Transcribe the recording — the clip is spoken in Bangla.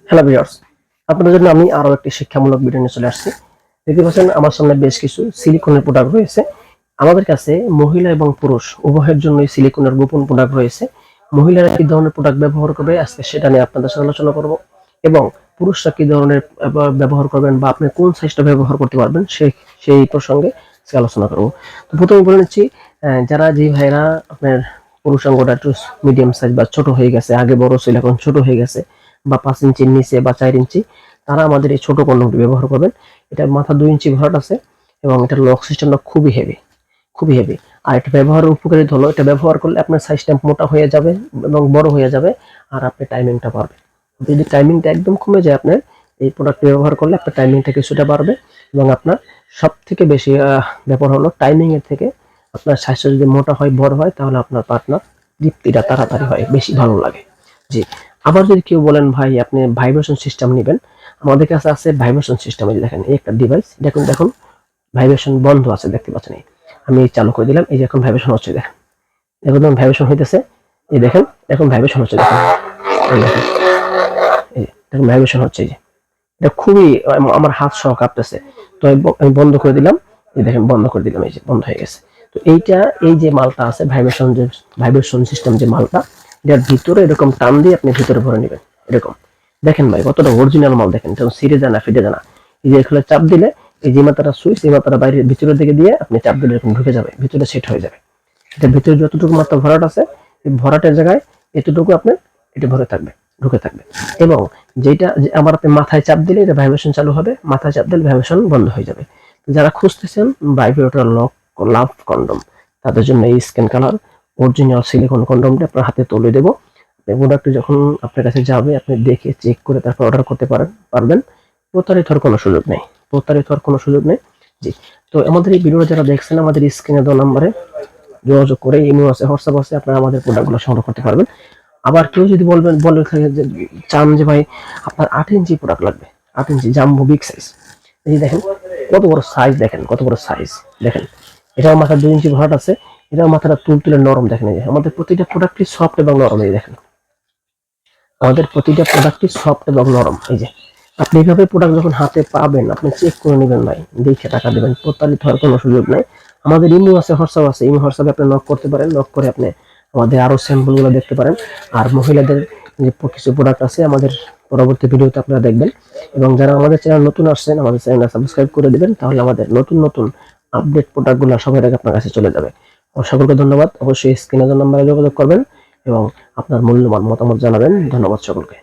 হ্যালো ভিউয়ার্স, আপনাদের জন্য আমি আরো একটি শিক্ষামূলক ভিডিও নিয়ে চলে আসছি। দেখতে পাচ্ছেন আমার সামনে বেশ কিছু সিলিকনের প্রোডাক্ট রয়েছে। আমাদের কাছে মহিলা এবং পুরুষ উভয়ের জন্যই সিলিকনের গোপন প্রোডাক্ট রয়েছে। মহিলারা কি ধরনের প্রোডাক্ট ব্যবহার করবে আজকে সেটা নিয়ে আপনাদের সাথে আলোচনা করব, এবং পুরুষরা কি ধরনের ব্যবহার করবেন বা আপনি কোন সাইজটা ব্যবহার করতে পারবেন সেই প্রসঙ্গে আলোচনা করব। তো প্রথমে বলে নিচ্ছি, যারা যে ভাইরা আপনার পুরুষাঙ্গটা একটু মিডিয়াম সাইজ বা ছোট হয়ে গেছে, আগে বড় ছিল এখন ছোট হয়ে গেছে, বা 5 ইঞ্চির নিচে বা 4 ইঞ্চি, তারা আমাদের এই ছোট কন্ডমটি ব্যবহার করবেন। এটার মাথা 2 ইঞ্চি ভরাট আছে এবং এটার লক সিস্টেমটা খুবই হেভি। আর এটা ব্যবহারের উপকারিতা হলো, এটা ব্যবহার করলে আপনার সাইজটা মোটা হয়ে যাবে এবং বড় হয়ে যাবে, আর আপনি টাইমিংটা পারবেন। যদি টাইমিংটা একদম কমে যায়, আপনার এই প্রোডাক্ট ব্যবহার করলে আপনার টাইমিংটা কিছুটা বাড়বে, এবং আপনার সব থেকে বেশি ব্যাপার হলো টাইমিং এর থেকে আপনার স্বাস্থ্য যদি মোটা হয়, বড় হয়, তাহলে আপনার পার্টনার তৃপ্তিটা তাড়াতাড়ি হয়, বেশি ভালো লাগে। জি। আবার যদি কেউ বলেন ভাই আপনি ভাইব্রেশন সিস্টেম নেবেন, আমাদের কাছে আছে ভাইব্রেশন সিস্টেম। এই যে দেখেন, এই একটা ডিভাইস, দেখুন ভাইব্রেশন বন্ধ আছে, দেখতে পাচ্ছেন। আমি চালু করে দিলাম, এই যে এখন ভাইব্রেশন হচ্ছে, দেখেন এখন ভাইব্রেশন হইতেছে, এই দেখেন এখন ভাইব্রেশন হচ্ছে, দেখেন এই দেখেন, এই দেখেন ভাইব্রেশন হচ্ছে। এই যে এটা খুবই আমার হাত সহ কাঁপতেছে। তো আমি বন্ধ করে দিলাম, এই দেখেন বন্ধ করে দিলাম, এই যে বন্ধ হয়ে গেছে। তো এই যে মালটা আছে ভাইব্রেশন সিস্টেম যে মালটা, এটার ভিতরে এরকম টান দিয়ে আপনি ভিতরে ভরে নেবেন। এরকম দেখেন ভাই, কতটা অরিজিনাল মাল, দেখেন এটা ছিঁড়ে যায় না, ফিটে যায় না। এই যে এখানে চাপ দিলে এই যে মাথাটা সুইচ, এই মাথাটা বাইরে ভিতরের দিকে দিয়ে আপনি চাপ দিলে এরকম ঢুকে যাবে, ভিতরে সেট হয়ে যাবে। এটা ভিতরে যতটুকু মাত্রা ভরাট আছে, এই ভরাটের জায়গায় এতটুকু আপনার এটা ঢুকে থাকবে। এবং যেটা আবার আপনি মাথায় চাপ দিলে এটা ভাইব্রেশন চালু হবে, মাথায় চাপ দিলে ভাইব্রেশন বন্ধ হয়ে যাবে। যারা খুঁজতেছেন ভাইব্রেটর লাভ কন্ডম, তাদের জন্য এই স্ক্যান কালার অরিজিনাল সিলিকন কন্ডমটা আপনার হাতে তুলে দেবো। প্রোডাক্টটি যখন আপনার কাছে যাবে, আপনি দেখে চেক করে তারপর অর্ডার করতে পারবেন। প্রতারিত হওয়ার কোনো সুযোগ নেই। জি। তো আমাদের এই ভিডিওটা যারা দেখছেন, আমাদের স্ক্রিনে দেওয়া নাম্বারে যোগাযোগ করে, ইমো আছে, হোয়াটসঅ্যাপ আছে, আপনারা আমাদের প্রোডাক্টগুলো সংগ্রহ করতে পারবেন। আবার কেউ যদি চান যে ভাই আপনার 8 ইঞ্চি প্রোডাক্ট লাগবে, 8 ইঞ্চি জাম্বো বিগ সাইজ, এই যে দেখেন কত বড় সাইজ, দেখেন এটাও মাথা 2 ইঞ্চি ভরাট আছে, এটাও মাথাটা তুলে নরম। দেখেন এই যে আমাদের প্রতিটা প্রোডাক্টই সফট এবং নরম। এই দেখেন আমাদের প্রতিটা প্রোডাক্টই সফট এবং নরম। এই যে আপনি এইভাবে প্রোডাক্ট যখন হাতে পাবেন, আপনি চেক করে নেবেন ভাই, দেখে টাকা দেবেন, প্রতারিত হওয়ার কোনো সুযোগ নাই। আমাদের ইমো আছে, হোয়াটসঅ্যাপ আছে, ইমো হোয়াটসঅ্যাপে আপনি নক করতে পারেন, নক করে আপনি আমাদের আরো স্যাম্পলগুলো দেখতে পারেন। আর মহিলাদের যে কিছু প্রোডাক্ট আছে আমাদের পরবর্তী ভিডিওতে আপনারা দেখবেন। এবং যারা আমাদের চ্যানেল নতুন আসছেন, আমাদের চ্যানেলটা সাবস্ক্রাইব করে দিবেন, তাহলে আমাদের নতুন আপডেট প্রোডাক্টগুলো সবার আগে আপনার কাছে চলে যাবে। সকলকে ধন্যবাদ। অবশ্যই স্ক্রিনে দেওয়া নাম্বারে যোগাযোগ করবেন এবং আপনার মূল্যবান মতামত জানাবেন। ধন্যবাদ সকলকে।